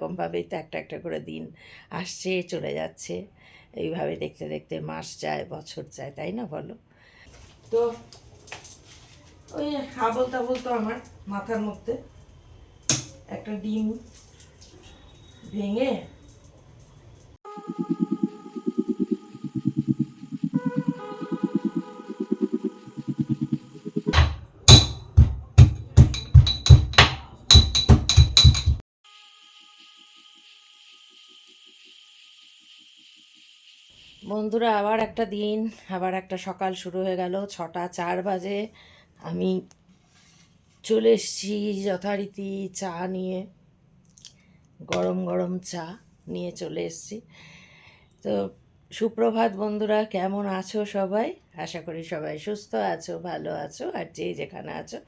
এরকমভাবেই তো একটা একটা করে দিন আসছে চলে যাচ্ছে। এইভাবে দেখতে দেখতে মাস যায়, বছর যায়, তাই না বলো? তো ওই আবল তাবল তো আমার মাথার মধ্যে একটা ডিম ভেঙে বন্ধুরা, আবার একটা দিন, আবার একটা সকাল শুরু হয়ে গেল। 6টা 4 বাজে আমি চলে এসেছি যথারীতি চা নিয়ে, গরম গরম চা নিয়ে চলে এসেছি। তো সুপ্রভাত বন্ধুরা, কেমন আছো সবাই? আশা করি সবাই সুস্থ আছো, ভালো আছো, আর যে যেখানে আছো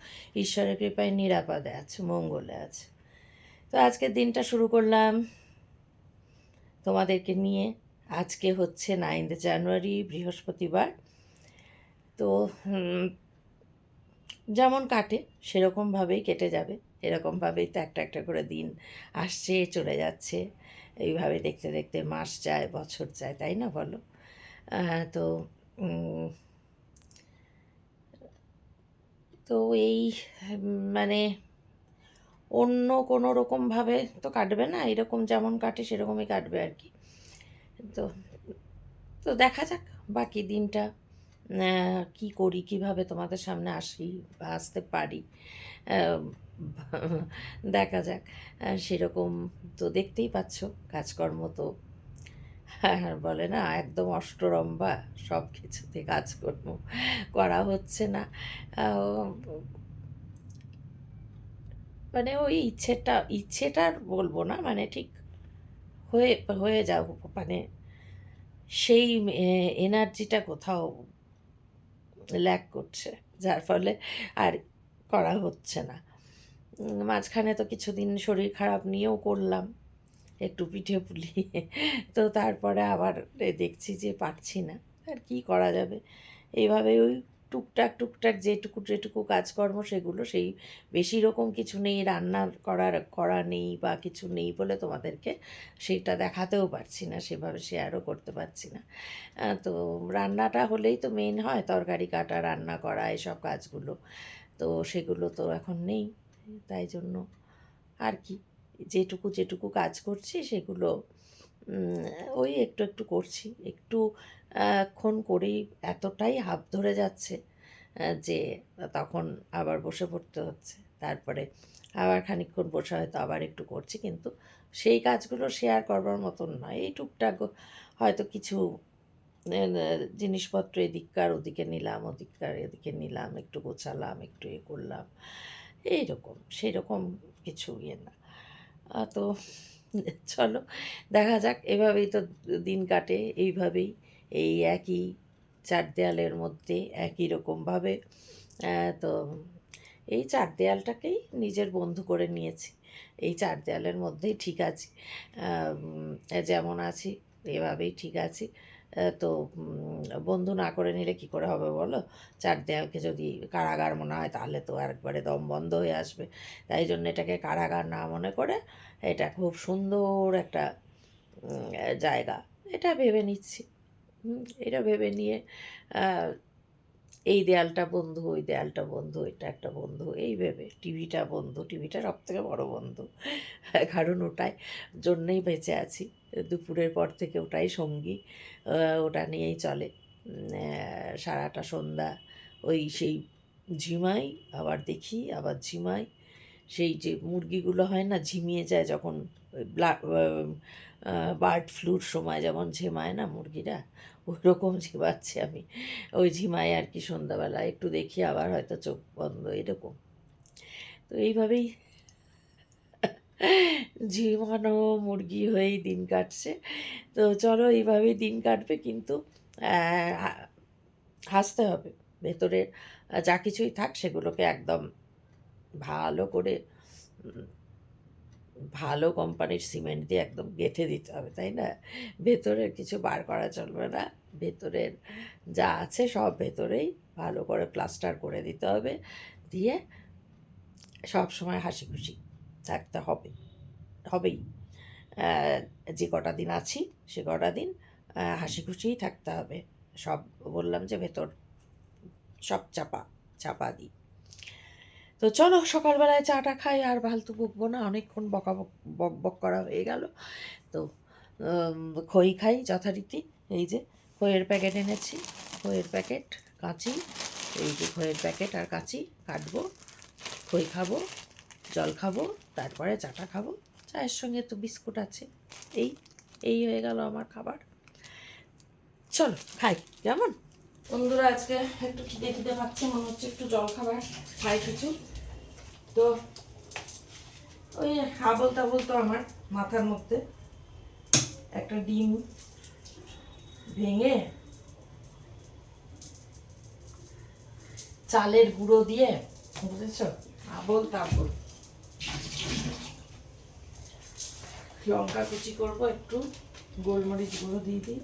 ঈশ্বরের কৃপায় নিরাপদে আছো, মঙ্গলে আছো। তো আজকের দিনটা শুরু করলাম তোমাদেরকে নিয়ে। আজকে হচ্ছে 9 জানুয়ারি, বৃহস্পতিবার। তো যেমন কাটে সেরকমভাবেই কেটে যাবে, এরকমভাবেই তো একটা একটা করে দিন আসছে চলে যাচ্ছে। এইভাবে দেখতে দেখতে মাস যায়, বছর যায়, তাই না বলো? তো উম, তো এই মানে অন্য কোনো রকমভাবে তো কাটবে না, এরকম যেমন কাটে সেরকমই কাটবে আর কি। তো তো দেখা যাক বাকি দিনটা কি করি, কিভাবে তোমাদের সামনে আসি বা আসতে পারি। আহ, দেখা যাক। সেরকম তো দেখতেই পাচ্ছ, কাজকর্ম তো বলে না একদম অষ্টরম্ভা, সব কিছুতে কাজকর্ম করা হচ্ছে না। আহ, মানে ওই ইচ্ছেটার বলবো না, মানে ঠিক হয়ে হয়ে যাও, মানে সেই এনার্জিটা কোথাও ল্যাক করছে, যার ফলে আর করা হচ্ছে না। মাঝখানে তো কিছুদিন শরীর খারাপ নিয়েও করলাম একটু পিঠে পুলি। তো তারপরে আবার দেখছি যে পারছি না, আর কি করা যাবে। এইভাবে ওই টুকটাক টুকটাক যেটুকু যেটুকু কাজকর্ম সেগুলো, সেই বেশি রকম কিছু নেই, রান্না করা নেই বা কিছু নেই বলে তোমাদেরকে সেইটা দেখাতেও পারছি না, সেভাবে শেয়ারও করতে পারছি না। তো রান্নাটা হলেই তো মেন হয়, তরকারি কাটা, রান্না করা, এসব কাজগুলো। তো সেগুলো তো এখন নেই, তাই জন্য আর কি যেটুকু যেটুকু কাজ করছি সেগুলো ওই একটু একটু করছি। একটু ক্ষণ করেই এতটাই হাঁপ ধরে যাচ্ছে যে তখন আবার বসে পড়তে হচ্ছে। তারপরে আবার খানিকক্ষণ বসে হয়তো আবার একটু করছি, কিন্তু সেই কাজগুলো শেয়ার করবার মতন নয়। এই টুকটাক হয়তো কিছু জিনিসপত্র এদিককার ওদিকে নিলাম, ওদিককার এদিকে নিলাম, একটু গোছালাম, একটু এ করলাম, এইরকম সেরকম কিছু ইয়ে না। তো চলো দেখা যাক, এভাবেই তো দিন কাটে, এইভাবেই এই একই চার দেয়ালের মধ্যে একই রকমভাবে। তো এই চার দেয়ালটাকেই নিজের বন্ধু করে নিয়েছি, এই চার দেয়ালের মধ্যেই ঠিক আছি। যেমন আছি এভাবেই ঠিক আছি। তো বন্ধু না করে নিলে কি করে হবে বলো? চার দেয়ালকে যদি কারাগার মনে হয় তাহলে তো একবারে দম বন্ধ হয়ে আসবে। তাই জন্য এটাকে কারাগার না মনে করে এটা খুব সুন্দর একটা জায়গা, এটা ভেবে নিচ্ছি। এটা ভেবে নিয়ে এই দেয়ালটা বন্ধু, ওই দেয়ালটা বন্ধু, এটা একটা বন্ধু, এই ভেবে টিভিটা বন্ধু, টিভিটা সব থেকে বড় বন্ধু। কারণ ওটাই জন্যেই বেঁচে আছি, দুপুরের পর থেকে ওটাই সঙ্গী। ওটা নিয়েই চলে সারাটা সন্ধ্যা। ওই সেই ঝিমাই, আবার দেখি, আবার ঝিমাই। সেই যে মুরগিগুলো হয় না ঝিমিয়ে যায় যখন বার্ড ফ্লুর সময় যেমন ঝিমায় না মুরগিরা, ওই রকম ঝিমাচ্ছি আমি। ওই ঝিমাই আর কি, সন্ধ্যাবেলা একটু দেখি আবার হয়তো চোখ বন্ধ, এরকম। তো এইভাবেই ঝিমানো মুরগি হয়েই দিন কাটছে। তো চলো এইভাবেই দিন কাটবে, কিন্তু হাসতে হবে। ভেতরে যা কিছুই থাক সেগুলোকে একদম ভালো করে ভালো কোম্পানির সিমেন্ট দিয়ে একদম গেঁথে দিতে হবে, তাই না? ভেতরের কিছু বার করা চলবে না, ভেতরের যা আছে সব ভেতরেই ভালো করে প্লাস্টার করে দিতে হবে, দিয়ে সব সময় হাসি খুশি থাকতে হবে, হবেই। যে কটা দিন আছি সে কটা দিন হাসি খুশিই থাকতে হবে। সব বললাম যে ভেতর সব চাপা চাপা দিই। তো চলো সকালবেলায় চাটা খাই, আর ফালতু বকবো না, অনেকক্ষণ বক বক করা হয়ে গেল। তো খই খাই যথারীতি। এই যে খইয়ের প্যাকেট এনেছি, খইয়ের প্যাকেট, কাঁচি, এই যে খইয়ের প্যাকেট আর কাঁচি কাটবো, খই খাবো, জল খাবো, তারপরে চাটা খাবো। চায়ের সঙ্গে তো বিস্কুট আছে। এই এই হয়ে গেল আমার খাবার। চলো খাই। কেমন বন্ধুরা, আজকে একটু খিদে খিদে পাচ্ছে, মনে হচ্ছে একটু জল খাবার খাই কিছু। তো ওই আবল তাবল তো আমার মাথার মধ্যে, একটা ডিম ভেঙে চালের গুঁড়ো দিয়ে, বুঝেছ, আবল তাবল। লঙ্কা কুচি করবো, একটু গোলমরিচ গুঁড়ো দিয়ে দিই,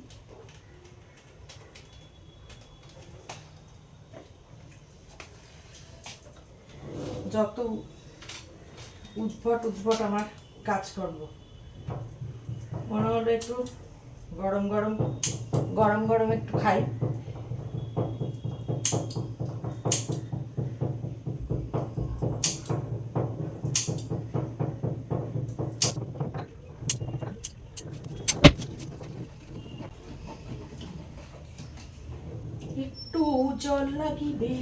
যত উদ্ভট আমার কাজ করব। মনে হলো একটু গরম গরম গরম গরম একটু খাই। একটু জল লাগিবে।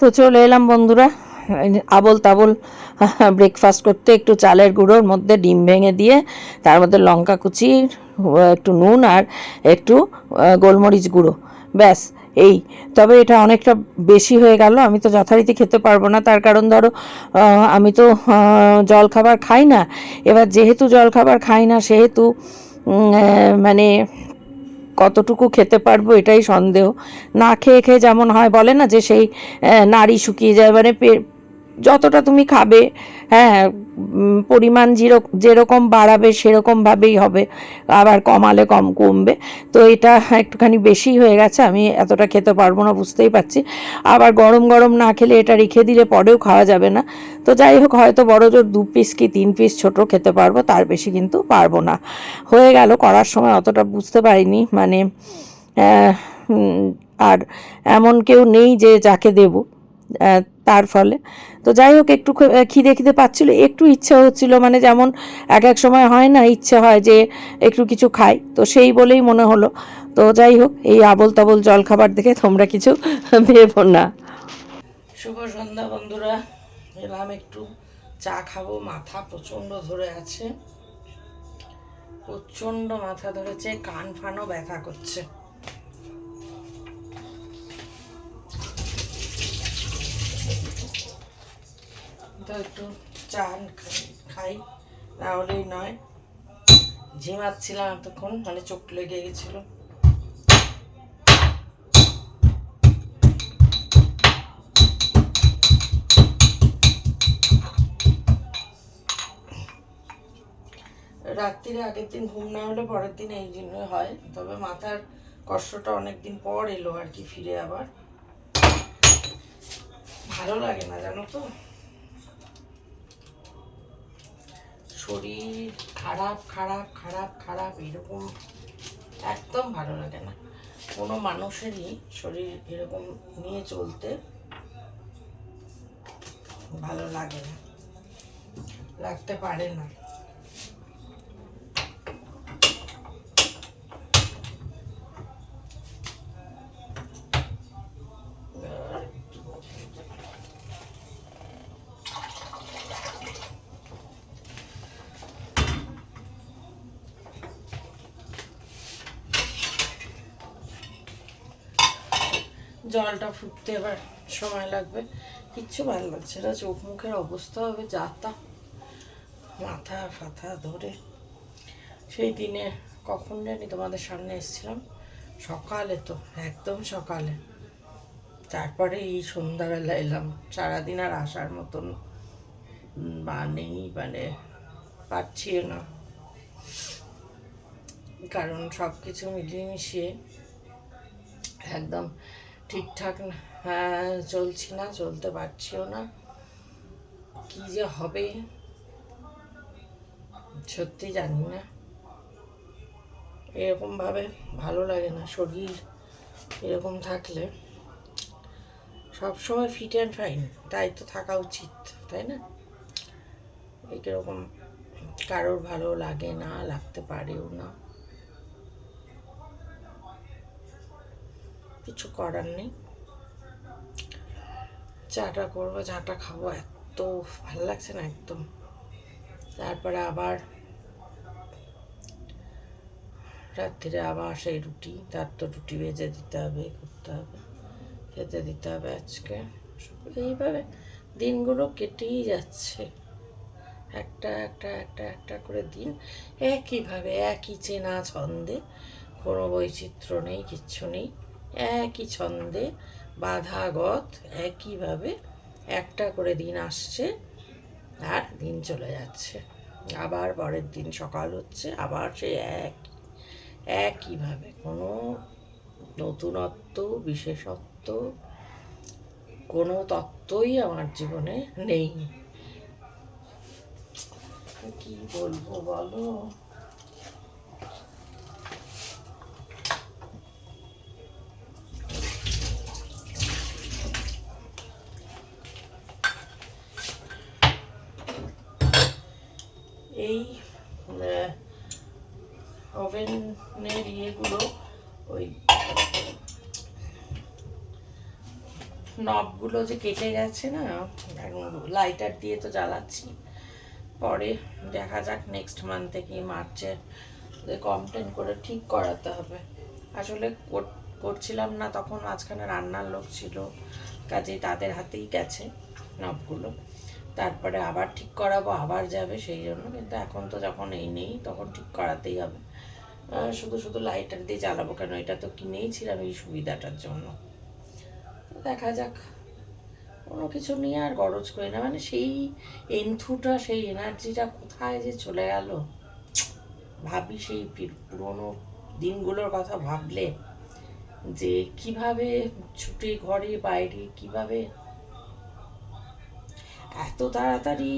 তো চলে এলাম বন্ধুরা আবল তাবল ব্রেকফাস্ট করতে। একটু চালের গুঁড়োর মধ্যে ডিম ভেঙে দিয়ে, তার মধ্যে লঙ্কা কুচি, একটু নুন আর একটু গোলমরিচ গুঁড়ো, ব্যাস এই। তবে এটা অনেকটা বেশি হয়ে গেল, আমি তো যথারীতি খেতে পারবো না। তার কারণ ধরো আমি তো জলখাবার খাই না। এবার যেহেতু জলখাবার খাই না সেহেতু মানে কতটুকু খেতে পারবো এটাই সন্দেহ। না খেয়ে খেয়ে যেমন হয়, বলে না যে সেই নাড়ি শুকিয়ে যায়, মানে যতটা তুমি খাবে, হ্যাঁ, পরিমাণ যেরকম বাড়াবে সেরকমভাবেই হবে, আবার কমালে কমবে। তো এটা একটুখানি বেশি হয়ে গেছে, আমি এতটা খেতে পারবো না, বুঝতেই পারছি। আবার গরম গরম না খেলে এটা রেখে দিলে পরেও খাওয়া যাবে না। তো যাই হোক, হয়তো বড় জোর 2 পিস কি 3 পিস ছোটো খেতে পারবো, তার বেশি কিন্তু পারবো না। হয়ে গেল, করার সময় অতটা বুঝতে পারিনি, মানে আর এমন কেউ নেই যে যাকে দেব, তার ফলে। তো যাই হোক, একটু খিদে খিদে পাচ্ছিলো, একটু ইচ্ছে হচ্ছিল, মানে যেমন এক এক সময় হয় না, ইচ্ছে হয় যে একটু কিছু খাই, তো সেই বলেই মনে হলো। তো যাই হোক, এই আবল তাবল জল খাবার দেখে তোমরা কিছু ভেবো না। শুভ সন্ধ্যা বন্ধুরা, এলাম একটু চা খাবো। মাথা প্রচণ্ড ধরে আছে, প্রচণ্ড মাথা ধরেছে, কান ফানও ব্যথা করছে। তো একটু চা খাই, না হলেই নয়। ঝিমাচ্ছিলাম এতক্ষণ, মানে চোখ লেগে গেছিল। রাত্রিরে আগের দিন ঘুম না হলে পরের দিন এই জন্য হয়। তবে মাথার কষ্টটা অনেকদিন পর এলো আর কি, ফিরে আবার ভালো লাগে না, জানো তো। শরীর খারাপ খারাপ খারাপ খারাপ এরকম একদম ভালো লাগে না। কোনো মানুষেরই শরীর এরকম নিয়ে চলতে ভালো লাগে না, লাগতে পারে না। জলটা ফুটতে এবার সময় লাগবে, কিচ্ছু ভালো লাগছে না। চোখ মুখের অবস্থা হবে যা তা, মাথা ফাথা ধরে। সেই দিনে কখন জানি তোমাদের সামনে এসেছিলাম, সকালে তো, একদম সকালে। তারপরে এই সন্ধ্যাবেলা এলাম। সারাদিন আর আসার মতন নেই, মানে পারছিও না, কারণ সব কিছু মিলিয়ে মিশিয়ে একদম ঠিকঠাক না, হ্যাঁ চলছি না, চলতে পারছিও না। কি যে হবে সত্যি জানি না। এরকমভাবে ভালো লাগে না। শরীর এরকম থাকলে সবসময় ফিট অ্যান্ড ফাইন, তাই তো থাকা উচিত, তাই না? এইরকম কারোর ভালো লাগে না, লাগতে পারেও না, কিছু করার নেই। চাটা করবো, চাটা খাবো, এত ভালো লাগছে না একদম। তারপরে আবার রাত্রিরে আবার সেই রুটি, তার তো রুটি ভেজে দিতে হবে, করতে হবে, খেতে দিতে হবে আজকে। এইভাবে দিনগুলো কেটেই যাচ্ছে, একটা একটা একটা একটা করে দিন একইভাবে, একই চেনা ছন্দে, কোনো বৈচিত্র্য নেই, কিচ্ছু নেই, একই ছন্দে বাধাগত একইভাবে একটা করে দিন আসছে আর দিন চলে যাচ্ছে। আবার পরের দিন সকাল হচ্ছে, আবার সেই একইভাবে, কোনো নতুনত্ব, বিশেষত্ব, কোনো তত্ত্বই আমার জীবনে নেই। কি বলবো বলো? এই ওভেনের ইয়েগুলো, ওই নবগুলো যে কেটে গেছে না, লাইটার দিয়ে তো জ্বালাচ্ছি, পরে দেখা যাক নেক্সট মান্থ থেকে, মার্চে কমপ্লেন করে ঠিক করাতে হবে। আসলে করছিলাম না তখন, মাঝখানে রান্নার লোক ছিল, কাজেই তাদের হাতেই গেছে নবগুলো। তারপরে আবার ঠিক করাবো, আবার যাবে, সেই জন্য। কিন্তু এখন তো যখন এই নেই, তখন ঠিক করাতেই হবে। শুধু শুধু লাইটার দিয়ে জ্বালাবো কেন? এটা তো কিনেই ছিলাম এই সুবিধাটার জন্য। দেখা যাক, কোনো কিছু নিয়ে আর গরজ করি না, মানে সেই এন্থুটা, সেই এনার্জিটা কোথায় যে চলে গেল। ভাবি সেই পুরোনো দিনগুলোর কথা ভাবলে, যে কিভাবে ছুটে ঘরে বাইরে, কিভাবে এত তাড়াতাড়ি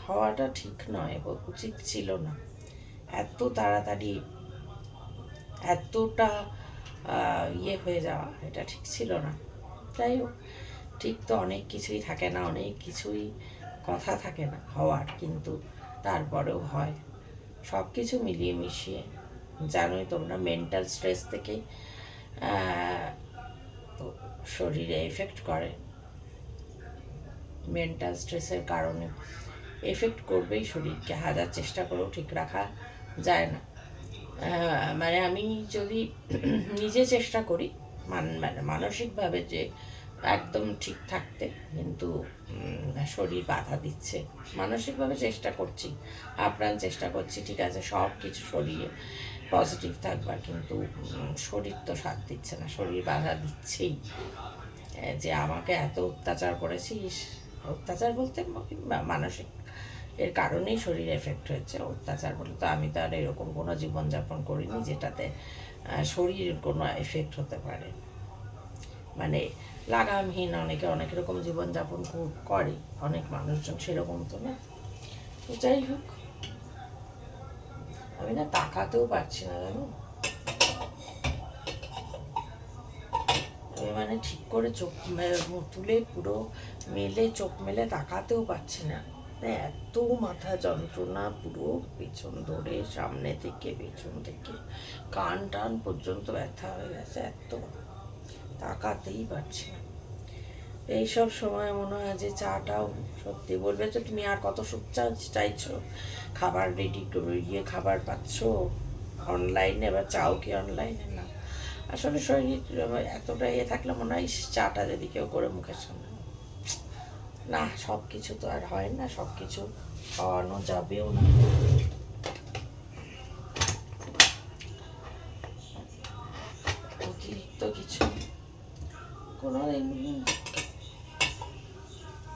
হওয়াটা ঠিক নয়, উচিত ছিল না এত তাড়াতাড়ি, এতটা ইয়ে হয়ে যাওয়া, এটা ঠিক ছিল না। যাই হোক, ঠিক তো অনেক কিছুই থাকে না, অনেক কিছুই কথা থাকে না হওয়ার, কিন্তু তারপরেও হয়। সব কিছু মিলিয়ে মিশিয়ে, জানোই তোমরা, মেন্টাল স্ট্রেস থেকে শরীরে এফেক্ট করে। মেন্টাল স্ট্রেসের কারণে এফেক্ট করবেই শরীরকে, হাজার চেষ্টা করেও ঠিক রাখা যায় না। মানে আমি যদি নিজে চেষ্টা করি, মানে মানসিকভাবে যে একদম ঠিক থাকতে, কিন্তু শরীর বাধা দিচ্ছে। মানসিকভাবে চেষ্টা করছি, আপ্রাণ চেষ্টা করছি, ঠিক আছে, সব কিছু শরীরে পজিটিভ থাকবার, কিন্তু শরীর তো সাথ দিচ্ছে না, শরীর বাধা দিচ্ছেই। যে আমাকে এত অত্যাচার করেছিস, অত্যাচার বলতে মানসিক এর কারণেই শরীর এফেক্ট হয়েছে। অত্যাচার বলে তো আমি তো আর এরকম কোনো জীবনযাপন করিনি যেটাতে শরীর কোনো এফেক্ট হতে পারে। মানে লাগামহীন অনেকে অনেক রকম জীবনযাপন করে, অনেক মানুষজন, সেরকম তো না। তো যাই হোক, আমি না তাকাতেও পারছি না, জানো, আমি মানে ঠিক করে চোখ তুলে পুরো মেলে, চোখ মেলে তাকাতেও পারছি না। এত মাথা যন্ত্রণা, পুরো পেছন ধরে, সামনে থেকে, পেছন থেকে, কান টান পর্যন্ত ব্যথা হয়ে গেছে, এত তাকাতেই পারছি না। এইসব সময় মনে হয় যে চাটাও, সত্যি বলবে যে তুমি আর কত সুখ চাইছো, খাবার রেডি ইয়ে খাবার পাচ্ছ অনলাইনে, বা চাও কি অনলাইনে? না, আসলে শরীর এতটা ইয়ে থাকলে মনে হয় চাটা যদি কেউ করে মুখের সামনে, না, সব কিছু তো আর হয় না, সব কিছু খাওয়ানো যাবেও না।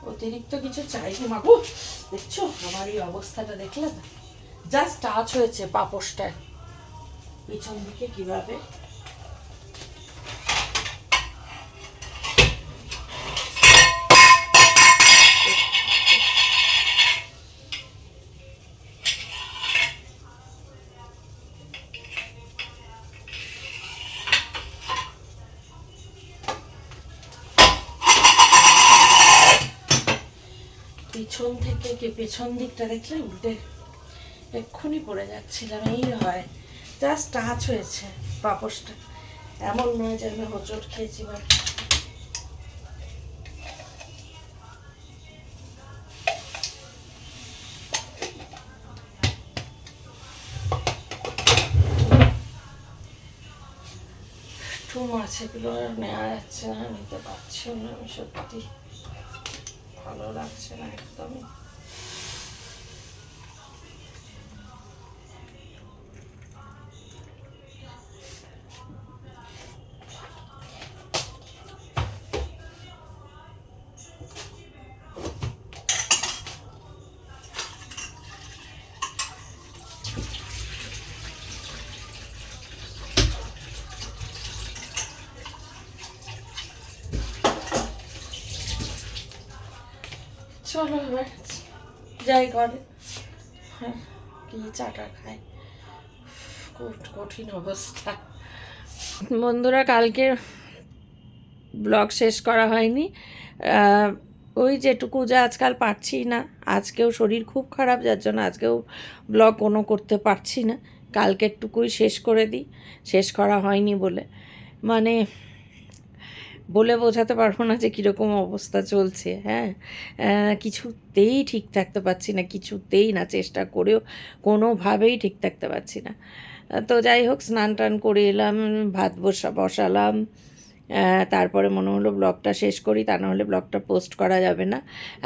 অতিরিক্ত কিছু চাইনি মাগো। দেখছো আমার এই অবস্থাটা, দেখলে না? জাস্ট টাচ হয়েছে পাপোশটায়, পিছন দিকে কিভাবে। পিছন থেকে কি পেছন দিকটা দেখলে উল্টে এক্ষুনি পড়ে যাচ্ছিলাম। এই হয়, জাস্ট টাচ হয়েছে পাপোশটা, এমন নয় যে আমি হোঁচট খেয়েছি বা। টুম আছে, এগুলো আর নেওয়া যাচ্ছে না, নিতে পারছি না আমি, সত্যি ভালো লাগছে না একদমই। চলো এবার যাই ঘরে, হ্যাঁ কি চাটা খাই, খুব কঠিন অবস্থা। বন্ধুরা, কালকে ব্লগ শেষ করা হয়নি, ওই যেটুকু যা আজকাল পারছি না, আজকেও শরীর খুব খারাপ, যার জন্য আজকেও ব্লগ কোনো করতে পারছি না। কালকেরটুকুই শেষ করে দিই, শেষ করা হয়নি বলে, মানে বলে বোঝাতে পারবো না যে কীরকম অবস্থা চলছে। হ্যাঁ, কিছুতেই ঠিক থাকতে পারছি না, কিছুতেই না, চেষ্টা করেও কোনোভাবেই ঠিক থাকতে পারছি না। তো যাই হোক, স্নান টান করে এলাম, ভাত বসালাম, তারপরে মনে হলো ব্লগটা শেষ করি, তা নাহলে ব্লগটা পোস্ট করা যাবে না।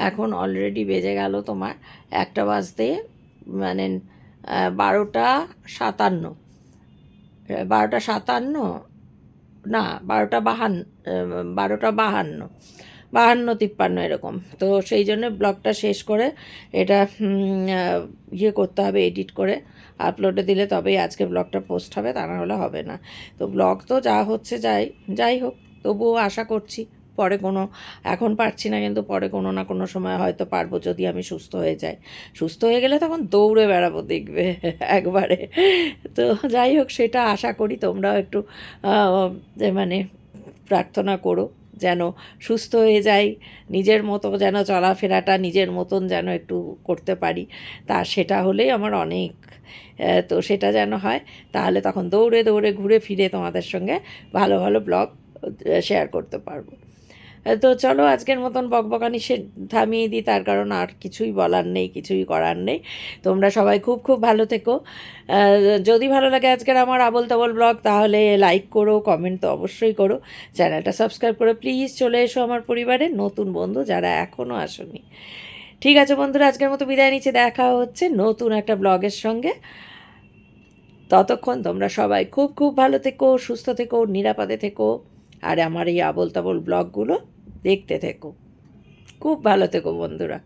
এখন অলরেডি বেজে গেল তোমার 1টা বাজতে, মানে 12:57, 12:57 না, 12:52, 52-53 এরকম। তো সেই জন্য ব্লগটা শেষ করে এটা ইয়ে করতে হবে, এডিট করে আপলোডে দিলে তবেই আজকে ব্লগটা পোস্ট হবে, তা না হলে হবে না। তো ব্লগ তো যা হচ্ছে যাই হোক, তবুও আশা করছি পরে কোনো, এখন পারছি না কিন্তু পরে কোনো না কোনো সময় হয়তো পারবো, যদি আমি সুস্থ হয়ে যাই। সুস্থ হয়ে গেলে তখন দৌড়ে বেড়াবো, দেখবে একবারে। তো যাই হোক, সেটা আশা করি। তোমরাও একটু মানে প্রার্থনা করো যেন সুস্থ হয়ে যাই, নিজের মতো যেন চলাফেরাটা নিজের মতন যেন একটু করতে পারি, তা সেটা হলেই আমার অনেক। তো সেটা যেন হয়, তাহলে তখন দৌড়ে দৌড়ে ঘুরে ফিরে তোমাদের সঙ্গে ভালো ভালো ব্লগ শেয়ার করতে পারবো। তো চলো আজকের মতন বকবকানি থামিয়ে দিই, তার কারণ আর কিছুই বলার নেই, কিছুই করার নেই। তোমরা সবাই খুব খুব ভালো থেকো। যদি ভালো লাগে আজকের আমার আবোল তাবোল ব্লগ, তাহলে লাইক করো, কমেন্ট তো অবশ্যই করো, চ্যানেলটা সাবস্ক্রাইব করো, প্লিজ চলে এসো আমার পরিবারে, নতুন বন্ধু যারা এখনও আসোনি। ঠিক আছে বন্ধুরা, আজকের মতো বিদায় নিচ্ছে, দেখা হচ্ছে নতুন একটা ব্লগের সঙ্গে। ততক্ষণ তোমরা সবাই খুব খুব ভালো থেকো, সুস্থ থেকো, নিরাপদে থেকো, আর আমার এই আবোল তাবোল ব্লগগুলো দেখতে থেকো। খুব ভালো থেকো বন্ধুরা।